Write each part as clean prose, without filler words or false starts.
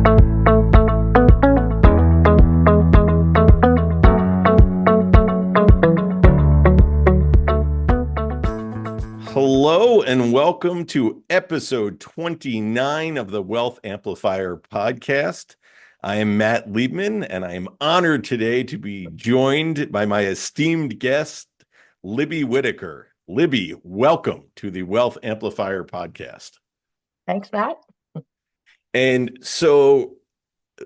Hello and welcome to episode 29 of the Wealth Amplifier podcast. I am Matt Liebman, and I am honored today to be joined by my esteemed guest, Libby Whittaker. Libby, welcome to the Wealth Amplifier podcast. Thanks, Matt. And so,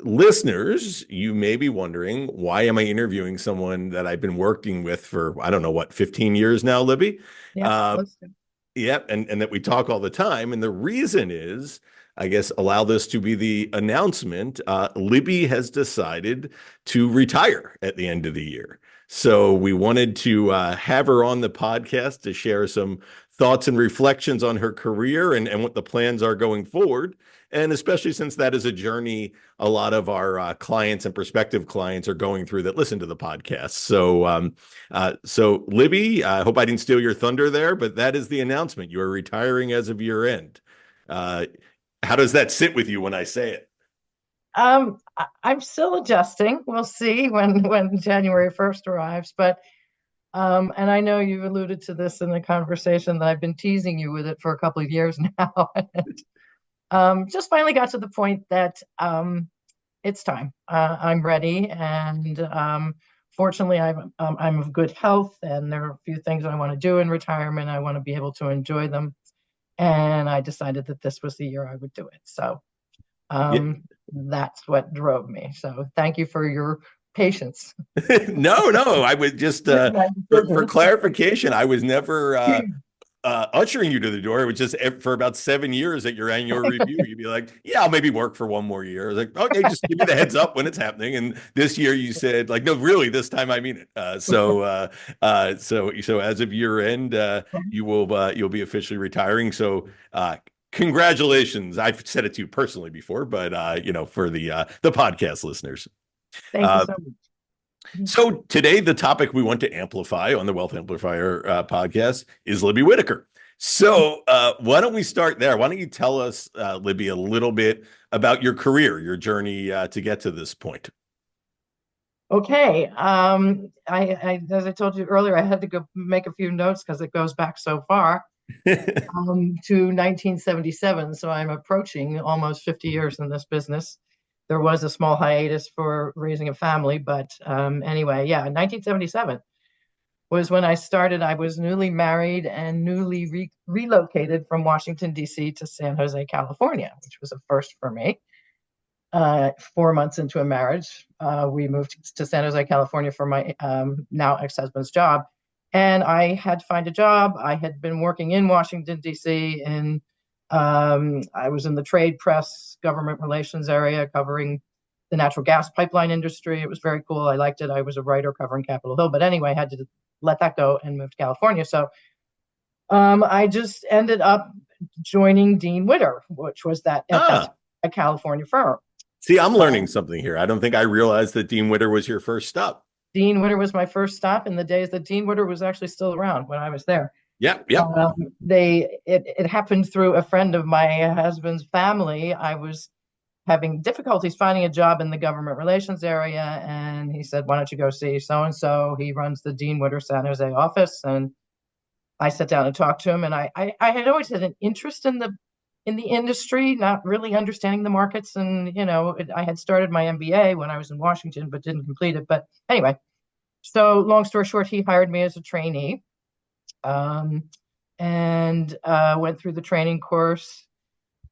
listeners, you may be wondering, why am I interviewing someone that I've been working with for, 15 years now, Libby? Yeah, Yep, and that we talk all the time. And the reason is, I guess, allow this to be the announcement. Libby has decided to retire at the end of the year. So we wanted to have her on the podcast to share some thoughts and reflections on her career and what the plans are going forward. And especially since that is a journey a lot of our clients and prospective clients are going through that listen to the podcast. So Libby, I hope I didn't steal your thunder there, but that is the announcement. You are retiring as of year end. How does that sit with you when I say it? I'm still adjusting. We'll see when January 1st arrives. But and I know you've alluded to this in the conversation that I've been teasing you with it for a couple of years now. Just finally got to the point that it's time. I'm ready, and fortunately, I'm of good health, and there are a few things I want to do in retirement. I want to be able to enjoy them, and I decided that this was the year I would do it. So that's what drove me. So thank you for your patience. No, I would just for clarification, I was never ushering you to the door. It was just for about 7 years at your annual review, you'd be like, yeah, I'll maybe work for one more year. I was like, okay, just give me the heads up when it's happening. And this year you said, like, no, really, this time I mean it. So as of year end, you'll be officially retiring. So congratulations. I've said it to you personally before, but for the podcast listeners. Thank you so much. So today, the topic we want to amplify on the Wealth Amplifier podcast is Libby Whittaker. So why don't we start there? Why don't you tell us, Libby, a little bit about your career, your journey to get to this point? Okay. I as I told you earlier, I had to go make a few notes because it goes back so far to 1977. So I'm approaching almost 50 years in this business. There was a small hiatus for raising a family, but anyway, 1977 was when I started. I was newly married and newly relocated from Washington, D.C. to San Jose, California, which was a first for me. 4 months into a marriage, we moved to San Jose, California for my now ex-husband's job. And I had to find a job. I had been working in Washington, D.C. I was in the trade press, government relations area, covering the natural gas pipeline industry. It was very cool. I liked it. I was a writer covering Capitol Hill. But anyway, I had to let that go and move to California. So I just ended up joining Dean Witter, which was that's a California firm. See, I'm learning something here. I don't think I realized that Dean Witter was your first stop. Dean Witter was my first stop in the days that Dean Witter was actually still around when I was there. Yeah. It happened through a friend of my husband's family. I was having difficulties finding a job in the government relations area, and he said, "Why don't you go see so and so? He runs the Dean Witter San Jose office." And I sat down and talked to him. And I had always had an interest in the industry, not really understanding the markets. And I had started my MBA when I was in Washington, but didn't complete it. But anyway, so long story short, he hired me as a trainee. And went through the training course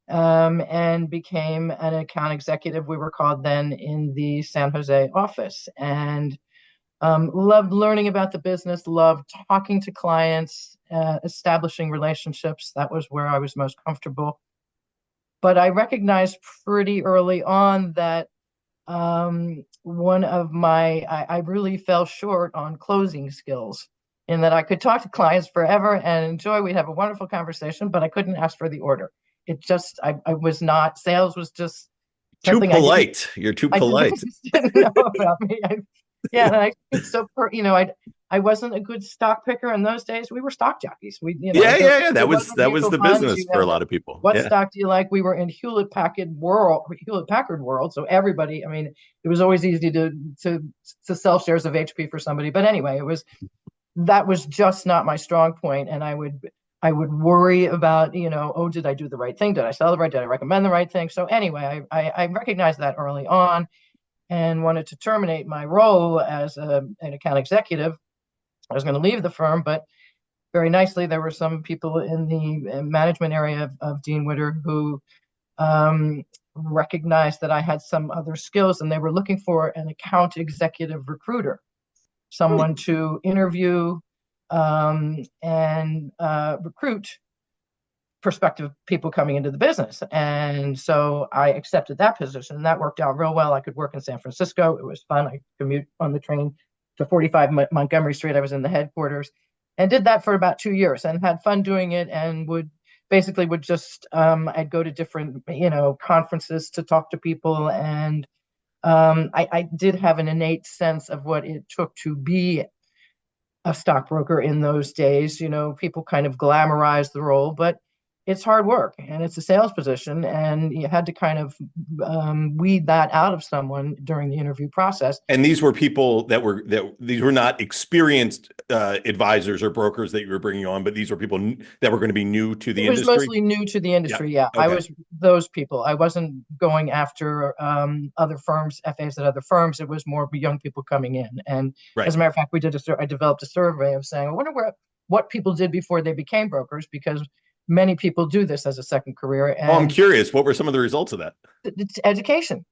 and became an account executive, we were called then, in the San Jose office. And loved learning about the business, loved talking to clients, establishing relationships. That was where I was most comfortable. But I recognized pretty early on that I really fell short on closing skills, in that I could talk to clients forever and enjoy. We'd have a wonderful conversation, but I couldn't ask for the order. It just, I was not, sales was just too polite. You're too polite. I just didn't know about me. Yeah, and it's so I wasn't a good stock picker in those days. We were stock jockeys. Yeah, There yeah, yeah. it That wasn't was mutual the funds. business for a lot of people. What Yeah. stock do you like? We were in Hewlett Packard world. So everybody, it was always easy to to sell shares of HP for somebody. But anyway, that was just not my strong point, and I would worry about, oh, did I do the right thing? Did I sell the right? Did I recommend the right thing? So anyway, I recognized that early on and wanted to terminate my role as an account executive. I was going to leave the firm, but very nicely, there were some people in the management area of Dean Witter who recognized that I had some other skills, and they were looking for an account executive recruiter, someone to interview and recruit prospective people coming into the business. And so I accepted that position, and that worked out real well. I could work in San Francisco. It was fun. I commute on the train to 45 Montgomery Street. I was in the headquarters and did that for about 2 years and had fun doing it, and would just I'd go to different conferences to talk to people, and I did have an innate sense of what it took to be a stockbroker in those days. People kind of glamorize the role, but it's hard work and it's a sales position, and you had to kind of weed that out of someone during the interview process. And these were people that these were not experienced advisors or brokers that you were bringing on, but these were people that were going to be new to the It was industry. mostly new to the Yeah. industry. Yeah, I Okay. was those people. I wasn't going after other firms, FAs at other firms. It was more young people coming in. And Right. as a matter of fact, I developed a survey of saying, I wonder what people did before they became brokers, because many people do this as a second career. Oh, I'm And curious. What were some of the results of that? it's education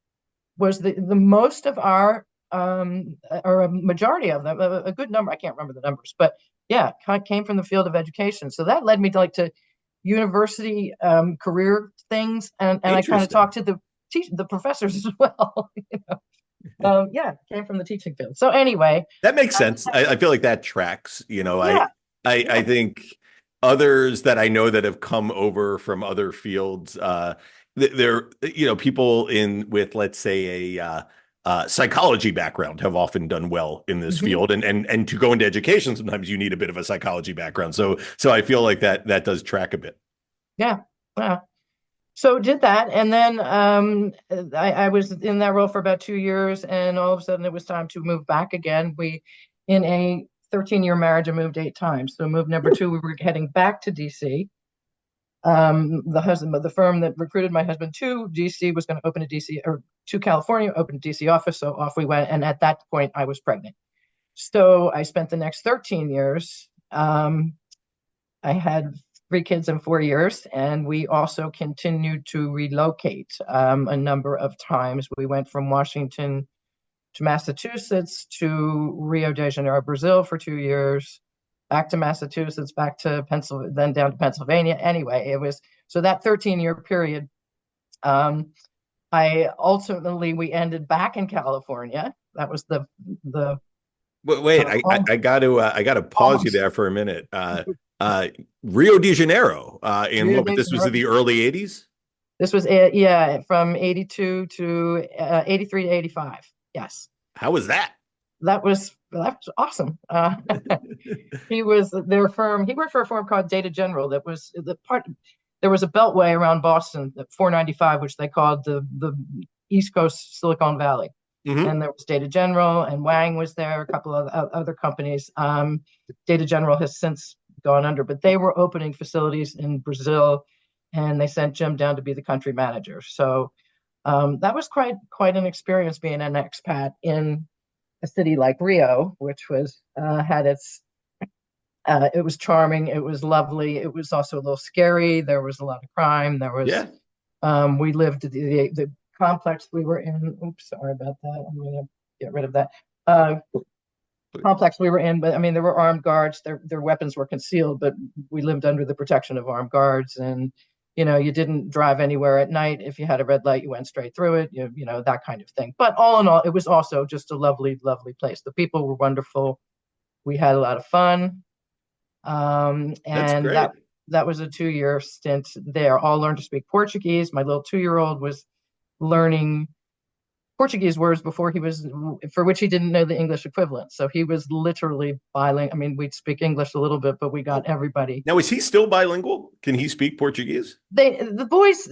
was the most of our or a majority of them, a good number. I can't remember the numbers, but yeah, came from the field of education. So that led me to university career things, and I kind of Interesting. talked to the professors as well. Yeah, came from the teaching field. So anyway, That makes sense. I feel like that tracks. yeah, I yeah. think others that I know that have come over from other fields, they're people in with, let's say, a psychology background have often done well in this Mhm. field, and to go into education, sometimes you need a bit of a psychology background. So I feel like that does track a bit. Yeah, yeah. So did that, and then I was in that role for about 2 years, and all of a sudden it was time to move back again. In a 13-year marriage, I moved 8 times. So move number two, we were heading back to DC. The firm that recruited my husband to DC was going to open a DC, or to California, open a DC office. So off we went, and at that point, I was pregnant. So I spent the next 13 years. I had 3 kids in 4 years, and we also continued to relocate a number of times. We went from Washington to Massachusetts to Rio de Janeiro, Brazil for 2 years, back to Massachusetts, back to Pennsylvania, then down to Pennsylvania. Anyway, it was so that 13-year period. Um, I ultimately we ended back in California. That was the Wait, I got to pause you almost there for a minute. Rio de Janeiro, in Rio what? But de this was in Janeiro. the early '80s. This was yeah, from 82 to 83 to 85. Yes. How was that? That was awesome. He was their firm. He worked for a firm called Data General. That was the part. There was a beltway around Boston, 495, which they called the East Coast Silicon Valley. Hmm. And there was Data General, and Wang was there. A couple of other companies. Data General has since gone under, but they were opening facilities in Brazil, and they sent Jim down to be the country manager. So that was quite an experience being an expat in a city like Rio, which was had its it was charming, it was lovely, it was also a little scary. There was a lot of crime. There was Yeah. we lived the complex we were in. Oops, sorry about that. I'm going to get rid of that. Complex we were in, but there were armed guards. Their weapons were concealed, but we lived under the protection of armed guards, and you didn't drive anywhere at night. If you had a red light, you went straight through it. That kind of thing. But all in all, it was also just a lovely, lovely place. The people were wonderful. We had a lot of fun, That's and that great. that was a 2 year stint there. All learned to speak Portuguese. My little 2 year old was learning Portuguese words before he was, for which he didn't know the English equivalent. So he was literally bilingual. I mean, we'd speak English a little bit, but we got Oh, everybody. now is he still bilingual? Can he speak Portuguese? The boys,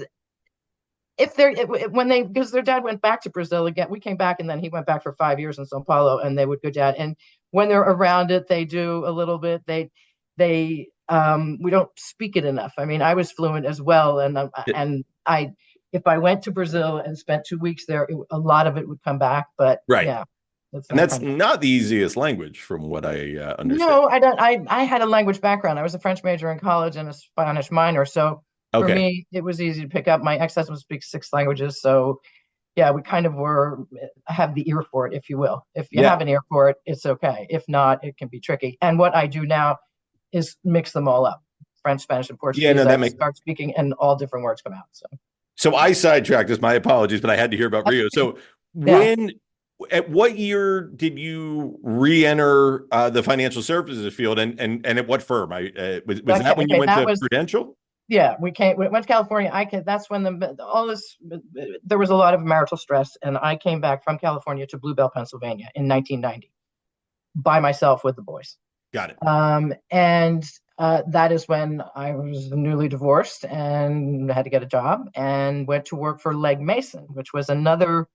if they're when they, because their dad went back to Brazil again. We came back and then he went back for 5 years in Sao Paulo, and they would go down. And when they're around it, they do a little bit. They we don't speak it enough. I mean, I was fluent as well, and I if I went to Brazil and spent 2 weeks there, a lot of it would come back. But Right. yeah, that's And not that's kind of. not the easiest language from what I understand. No, I don't. I had a language background. I was a French major in college and a Spanish minor. So for Okay. me, it was easy to pick up. My ex-husband speaks 6 languages. So yeah, we kind of have the ear for it, if you will. If you Yeah. have an ear for it, it's okay. If not, it can be tricky. And what I do now is mix them all up. French, Spanish, and Yeah, no, Portuguese. I that makes start speaking and all different words come out. So so I sidetracked this. My apologies, but I had to hear about that's, Rio. So yeah. when at what year did you re-enter the financial services field and at what firm? Was Okay, that when you okay, went that to was Prudential? yeah. We went to California. That's when all this there was a lot of marital stress, and I came back from California to Bluebell, Pennsylvania in 1990 by myself with the boys. Got it. And that is when I was newly divorced and had to get a job and went to work for Legg Mason, which was another,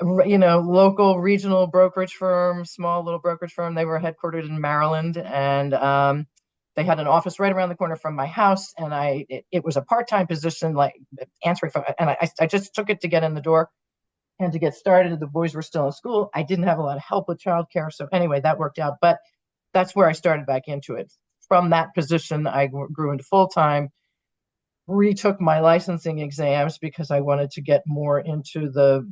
local regional brokerage firm, small little brokerage firm. They were headquartered in Maryland, and they had an office right around the corner from my house. And it was a part-time position, like answering phone, and I just took it to get in the door and to get started. The boys were still in school. I didn't have a lot of help with childcare, so anyway, that worked out. But that's where I started back into it. From that position, I grew into full time, retook my licensing exams because I wanted to get more into the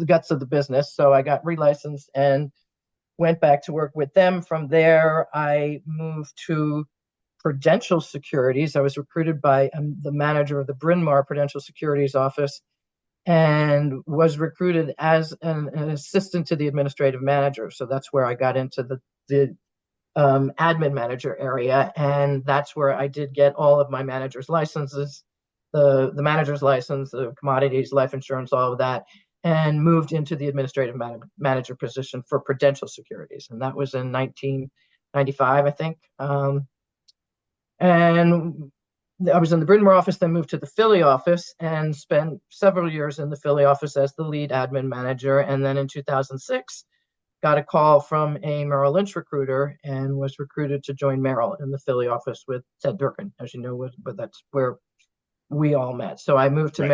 guts of the business. So I got relicensed and went back to work with them. From there, I moved to Prudential Securities. I was recruited by the manager of the Bryn Mawr Prudential Securities office and was recruited as an assistant to the administrative manager. So that's where I got into the admin manager area, and that's where I did get all of my manager's licenses, the manager's license, the commodities, life insurance, all of that, and moved into the administrative manager position for Prudential Securities, and that was in 1995, I think. And I was in the Bryn Mawr office, then moved to the Philly office and spent several years in the Philly office as the lead admin manager. And then in 2006, got a call from a Merrill Lynch recruiter and was recruited to join Merrill in the Philly office with Ted Durkin, as you know, but that's where we all met. So I moved to Right.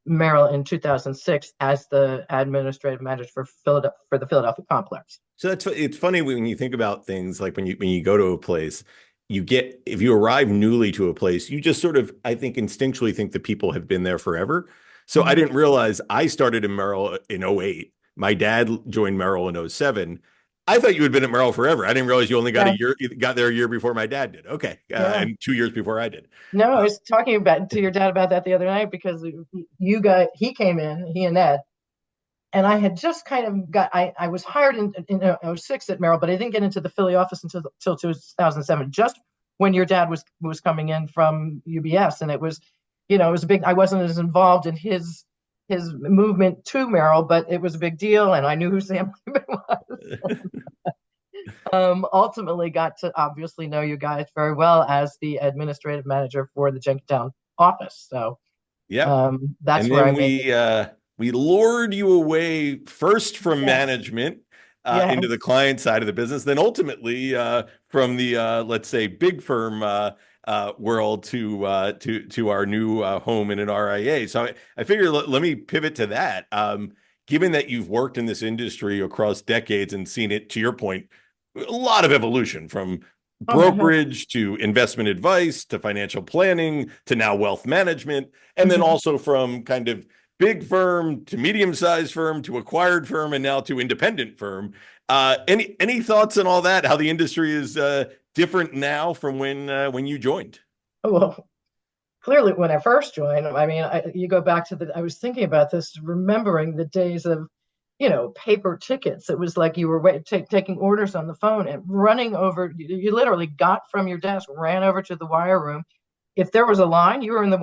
Merrill in 2006 as the administrative manager for the Philadelphia complex. So it's funny when you think about things like when you go to a place, you get if you arrive newly to a place, you just sort of I think instinctually think that people have been there forever. So I Mhm. didn't realize I started in Merrill in '08. My dad joined Merrill in '07. I thought you had been at Merrill forever. I didn't realize you only got Yeah, a year, got there a year before my dad did. Okay, yeah. and 2 years before I did. No, I Uh, was talking about to your dad about that the other night because he came in, he and Ed, and I had just kind of I was hired in '06 at Merrill, but I didn't get into the Philly office until 2007, just when your dad was coming in from UBS, and it was a big. I wasn't as involved in his movement to Merrill, but it was a big deal, and I knew who Sam Liebman was. Ultimately, got to obviously know you guys very well as the administrative manager for the Jenkintown office. So yep. that's And where I then made we lured you away first from yeah, management yeah. into the client side of the business, then ultimately from the let's say big firm world to our new home in an RIA. So I figure let me pivot to that. Given that you've worked in this industry across decades and seen it, to your point, a lot of evolution from Oh my brokerage to investment advice to financial planning to now wealth management, and then God. also from kind of big firm to medium-sized firm to acquired firm and now to independent firm. Any thoughts on all that? How the industry is different now from when you joined? Well, clearly, when I first joined, I mean, you go back to I was thinking about this, remembering the days of, paper tickets. It was like you were taking orders on the phone and running over. You literally got from your desk, ran over to the wire room, if there was a line, you were in the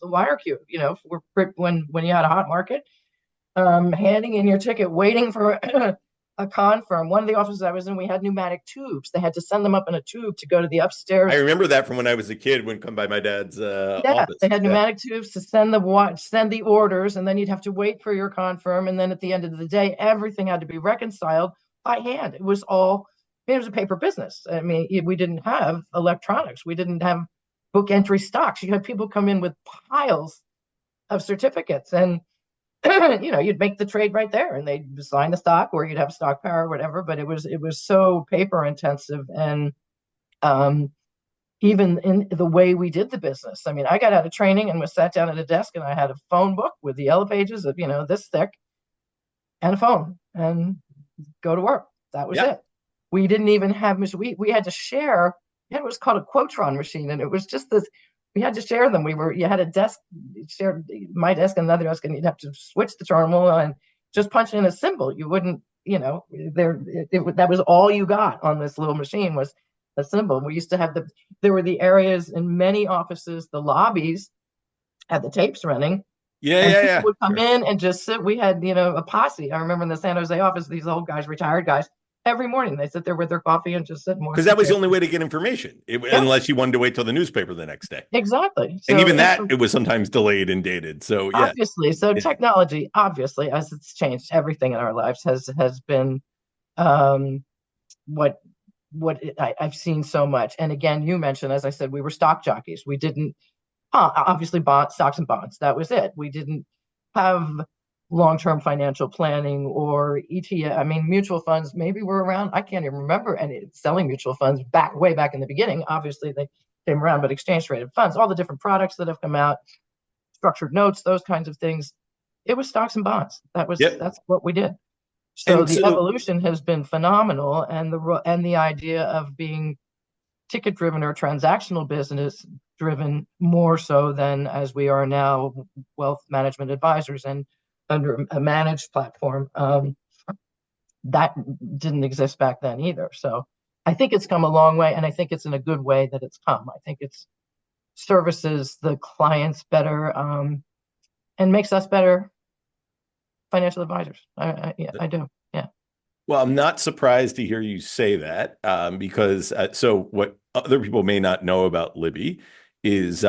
wire queue, when you had a hot market, handing in your ticket, waiting for a confirm. One of the offices I was in, we had pneumatic tubes. They had to send them up in a tube to go to the I upstairs. remember that from when I was a kid, when come by my dad's Yeah, they office. had Yeah. pneumatic tubes to send the orders, and then you'd have to wait for your confirm. And then at the end of the day, everything had to be reconciled by hand. It was all, it was a paper business. I mean, we didn't have electronics. We didn't have book entry stocks. You had people come in with piles of certificates, and you'd make the trade right there, and they'd sign the stock, or you'd have stock power or whatever. But it was so paper intensive, and um, even in the way we did the business. I mean, I got out of training and was sat down at a desk, and I had a phone book with the yellow pages of, this thick, and a phone, and go to work. That was Yeah. it. We didn't even have, we had to share. It was called a Quotron machine. And it was just this, we had to share them. You had a desk, shared my desk and another desk, and you'd have to switch the terminal and just punch in a symbol. You wouldn't, that was all you got on this little machine, was a symbol. We used to have there were the areas in many offices, the lobbies had the tapes running, Yeah, and yeah, people yeah. would come Sure. in and just sit. We had, a posse. I remember in the San Jose office, these old guys, retired guys, every morning they sit there with their coffee and just sit and watch Because the that was the tape. only way to get information, Yeah, unless you wanted to wait till the newspaper the next day. exactly. And So even that, it was sometimes delayed and dated. So yeah, obviously, so yeah, technology, obviously, as it's changed everything in our lives, has been um, what I've seen so much. And again, you mentioned, as I said, we were stock jockeys. We didn't obviously stocks and bonds. That was it. We didn't have long-term financial planning or ETF. I mean, mutual funds maybe were around. I can't even remember any selling mutual funds way back in the beginning. Obviously, they came around, but exchange traded funds, all the different products that have come out, structured notes, those kinds of things. It was stocks and bonds. yep. That's what we did. So And the so evolution has been phenomenal, and the idea of being ticket driven or transactional business driven more so than as we are now, wealth management advisors and under a managed platform, that didn't exist back then either. So I think it's come a long way, and I think it's in a good way that it's come. I think it's services the clients better, and makes us better financial advisors. Yeah, I do. Yeah. well, I'm not surprised to hear you say that, because so what other people may not know about Libby is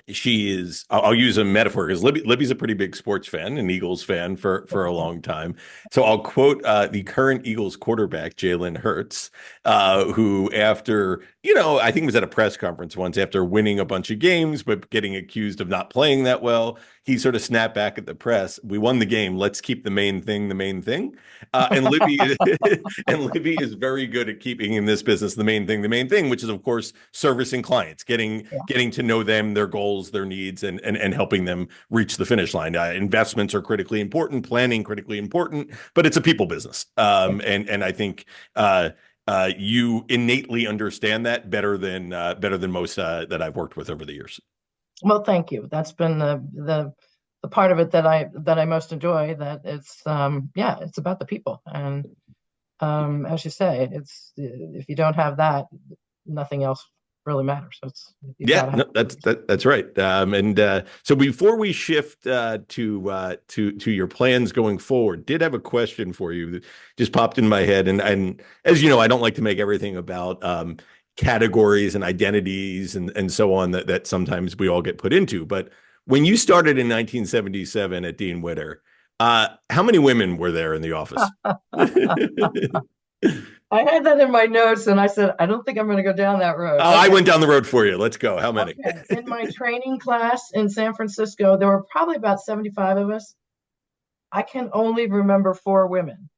she is, I'll use a metaphor, because Libby's a pretty big sports fan, an Eagles fan for a long time. So I'll quote the current Eagles quarterback, Jalen Hurts, who after, I think it was at a press conference once, after winning a bunch of games but getting accused of not playing that well, he sort of snapped back at the press. We won the game. Let's keep the main thing the main thing. And Libby and Libby is very good at keeping in this business the main thing, which is of course servicing clients, Yeah. getting to know them, their goals, their needs, and helping them reach the finish line. Investments are critically important, planning critically important, but it's a people business. And I think you innately understand that better than most that I've worked with over the years. Well, thank you. That's been the part of it that I most enjoy. That it's about the people, and as you say, it's if you don't have that, nothing else really matters. So you've got Yeah, to have. no, that's right. And so before we shift to your plans going forward, did have a question for you that just popped in my head. And as you know, I don't like to make everything about categories and identities and so on that sometimes we all get put into. But when you started in 1977 at Dean Witter, how many women were there in the office? I had that in my notes, and I said I don't think I'm going to go down that road. I Okay, went down the road for you. Let's go. How many? okay. In my training class in San Francisco, there were probably about 75 of us. I can only remember four women.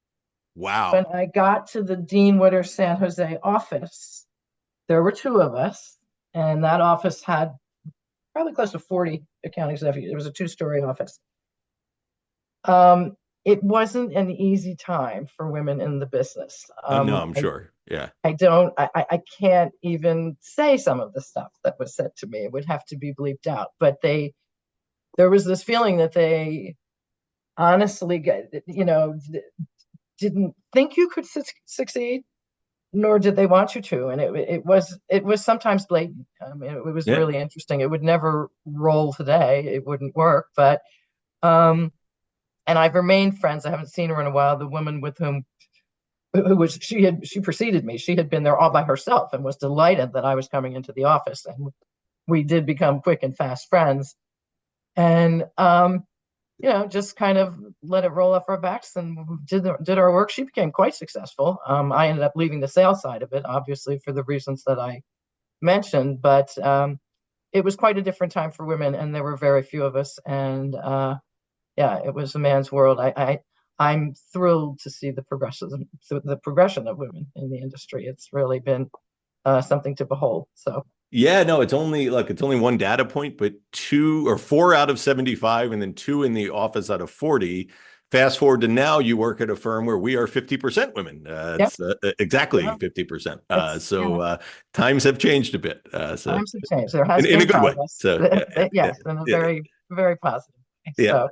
When Wow. I got to the Dean Witter San Jose office, there were two of us, and that office had probably close to 40 accounting executives. It was a two-story office. Um, it wasn't an easy time for women in the business. No, I'm sure. Yeah. I can't even say some of the stuff that was said to me. It would have to be bleeped out. But there was this feeling that they honestly, didn't think you could succeed. nor did they want you to. And it was sometimes blatant. I mean, it was Yeah. really interesting. It would never roll today. It wouldn't work. But um, and I've remained friends. I haven't seen her in a while. The woman with who was she preceded me. She had been there all by herself and was delighted that I was coming into the office. And we did become quick and fast friends. And just kind of let it roll off our backs and did our work. She became quite successful. I ended up leaving the sales side of it, obviously, for the reasons that I mentioned, but it was quite a different time for women, and there were very few of us. And yeah, it was a man's world. I'm thrilled to see the progression of women in the industry. It's really been something to behold. So Yeah, no, it's only one data point, but two or four out of 75 and then two in the office out of 40. Fast forward to now, you work at a firm where we are 50% women. yeah, It's exactly yeah, 50%. it's yeah. Times have changed a bit. Times have changed. There has In a been good way. progress. So yeah, yeah, yeah, Yes, in a yeah, very, very positive way. yeah. So,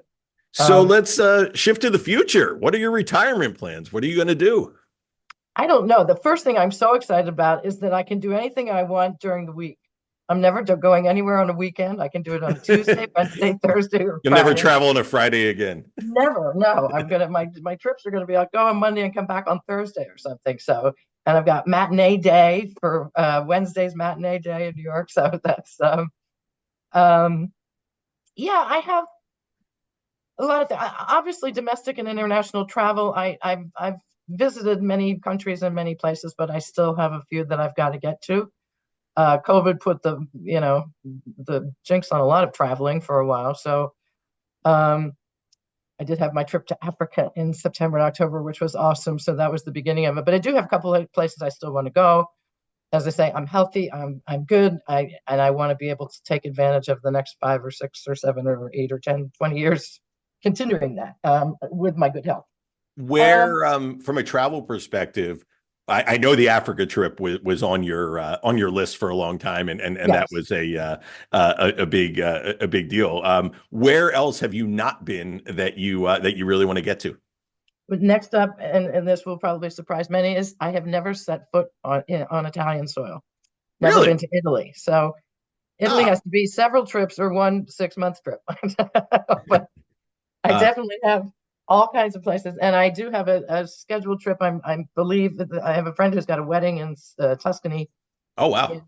So um, let's shift to the future. What are your retirement plans? What are you going to do? I don't know. The first thing I'm so excited about is that I can do anything I want during the week. I'm never going anywhere on a weekend. I can do it on a Tuesday, Wednesday, Thursday, or You'll never Friday. travel on a Friday again. Never. No, my trips are gonna be, I'll go on Monday and come back on Thursday or something. So, and I've got matinee day for Wednesday's matinee day in New York. So that's um yeah, I have a lot of obviously domestic and international travel. I've visited many countries and many places, but I still have a few that I've got to get to. COVID put the jinx on a lot of traveling for a while. So um, I did have my trip to Africa in September and October, which was awesome. So that was the beginning of it. But I do have a couple of places I still want to go. As I say, I'm healthy. I'm good. I want to be able to take advantage of the next 5 or 6 or 7 or 8 or 10, 20 years, continuing that with my good health. Um, Where, from a travel perspective, I know the Africa trip was on your list for a long time, and that yes. was a big deal. Where else have you not been that you really want to get to? But next up, and this will probably surprise many, is I have never set foot on Italian soil. Never Really? been to Italy. So Italy Ah, has to be several trips or one 6 month trip. But I uh, definitely have all kinds of places, and I do have a scheduled trip. I believe that I have a friend who's got a wedding in Tuscany. oh wow.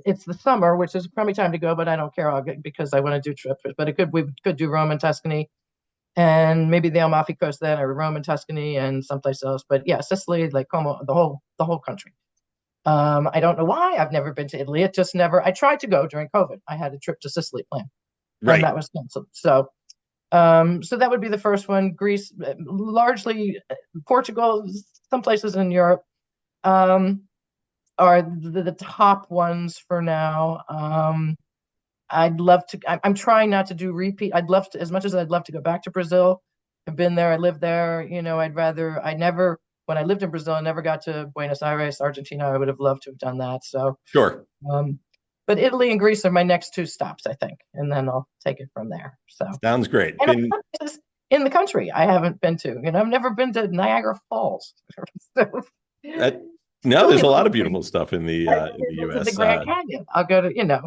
It's the summer, which is probably time to go, but I don't care. Because I want to do trips. But we could do Rome and Tuscany, and maybe the Amalfi Coast then, or Rome and Tuscany, and someplace else. But yeah, Sicily, like Como, the whole country. I don't know why I've never been to Italy. It just never. I tried to go during COVID. I had a trip to Sicily planned, and Right. that was canceled. So that would be the first one. Greece, largely Portugal, some places in Europe um, are the top ones for now. I'd love to. I'm trying not to do repeat. I'd love to, as much as I'd love to go back to Brazil. I've been there. I lived there. I'd rather. I never. When I lived in Brazil, I never got to Buenos Aires, Argentina. I would have loved to have done that. So, Sure. um, but Italy and Greece are my next two stops, I think, and then I'll take it from there. So. Sounds great. And Been other places in the country I haven't been to. I've never been to Niagara Falls. So, that no, silly there's a lot little of thing. beautiful stuff I've in the never been to the US. Grand Canyon. I'll go to.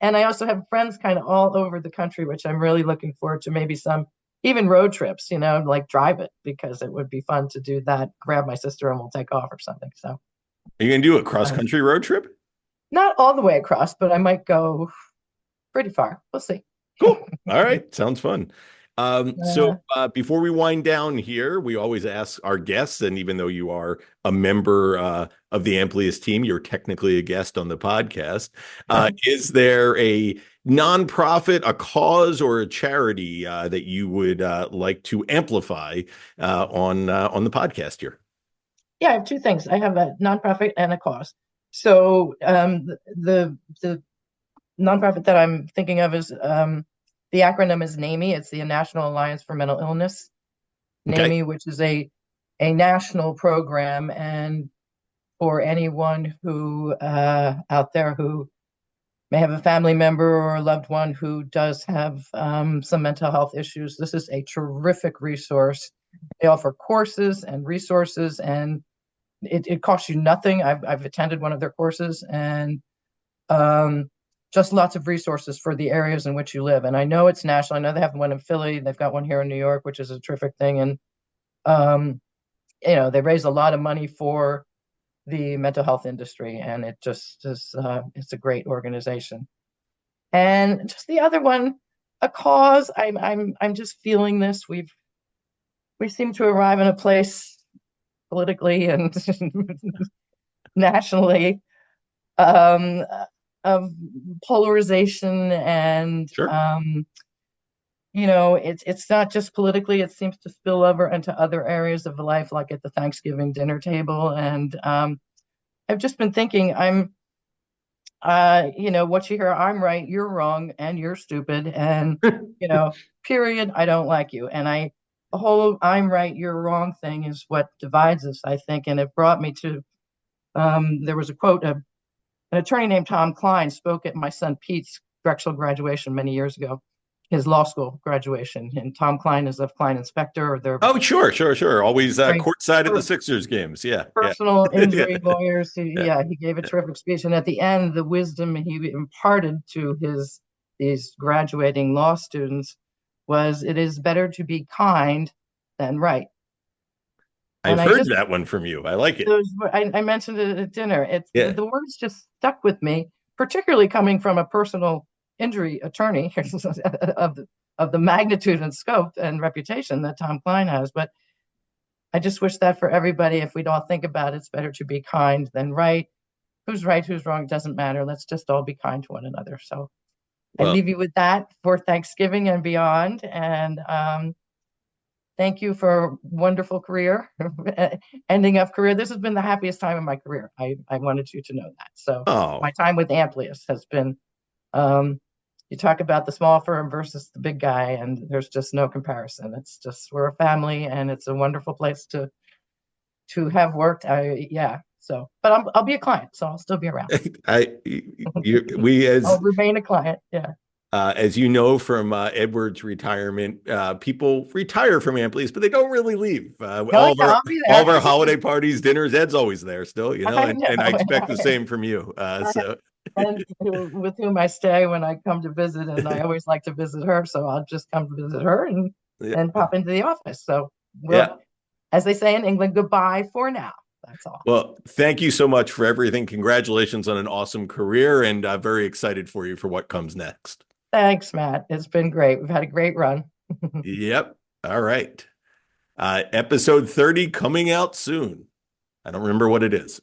And I also have friends kind of all over the country, which I'm really looking forward to maybe some even road trips, like drive it because it would be fun to do that. Grab my sister and we'll take off or something. So Are you gonna do a cross um, country road trip? not all the way across, but I might go pretty far. We'll see. Cool. All right. Sounds fun. Uh, Before we wind down here, we always ask our guests, and even though you are a member of the Amplius team, you're technically a guest on the podcast. Is there a nonprofit, a cause, or a charity that you would like to amplify on the podcast here? Yeah, I have two things. I have a nonprofit and a cause. So the nonprofit that I'm thinking of is the acronym is NAMI. It's the National Alliance for Mental Illness. Okay. NAMI, which is a national program, and for anyone who out there who may have a family member or a loved one who does have some mental health issues, this is a terrific resource. They offer courses and resources and it costs you nothing. I've attended one of their courses, and um, just lots of resources for the areas in which you live. And I know it's national. I know they have one in Philly. They've got one here in New York, which is a terrific thing. And they raise a lot of money for the mental health industry, and it just is it's a great organization. And just the other one, a cause. I'm just feeling this. We seem to arrive in a place politically and nationally um, of polarization, and Sure. it's not just politically. It seems to spill over into other areas of life, like at the Thanksgiving dinner table. And I've just been thinking, what you hear, I'm right, you're wrong, and you're stupid, and period. I don't like you, and the whole I'm right, you're wrong thing is what divides us, I think. And it brought me to there was a quote. An attorney named Tom Klein spoke at my son Pete's Drexel graduation many years ago, his law school graduation. And Tom Klein is of Klein Inspector, or their Oh, sure. Always very courtside at the Sixers games. Yeah, yeah. personal Yeah, injury lawyers. yeah. He gave a terrific speech. And at the end, the wisdom he imparted to these graduating law students was, it is better to be kind than right. I've And heard that one from you. I like it. I mentioned it at dinner. It's Yeah. the words just stuck with me, particularly coming from a personal injury attorney of the magnitude and scope and reputation that Tom Klein has. But I just wish that for everybody, if we'd all think about it, it's better to be kind than right. Who's right, who's wrong, doesn't matter. Let's just all be kind to one another. So I Well, leave you with that for Thanksgiving and beyond. And thank you for a wonderful career, ending of career. This has been the happiest time of my career. I wanted you to know that. So my oh, time with Amplius has been, you talk about the small firm versus the big guy, and there's just no comparison. It's just, we're a family, and it's a wonderful place to have worked. But I'll be a client, so I'll still be around. we I'll remain a client. Yeah. as you know from Edward's retirement, people retire from Amplius, but they don't really leave. No, yeah, I'll be All there. of our holiday parties, dinners, Ed's always there still, I know. and I expect the same from you. So And with whom I stay when I come to visit, and I always like to visit her, so I'll just come to visit her and yeah, pop into the office. So yeah. as they say in England, goodbye for now. That's all. Well, thank you so much for everything. Congratulations on an awesome career, and very excited for you for what comes next. Thanks, Matt. It's been great. We've had a great run. Yep. All right. Episode 30 coming out soon. I don't remember what it is.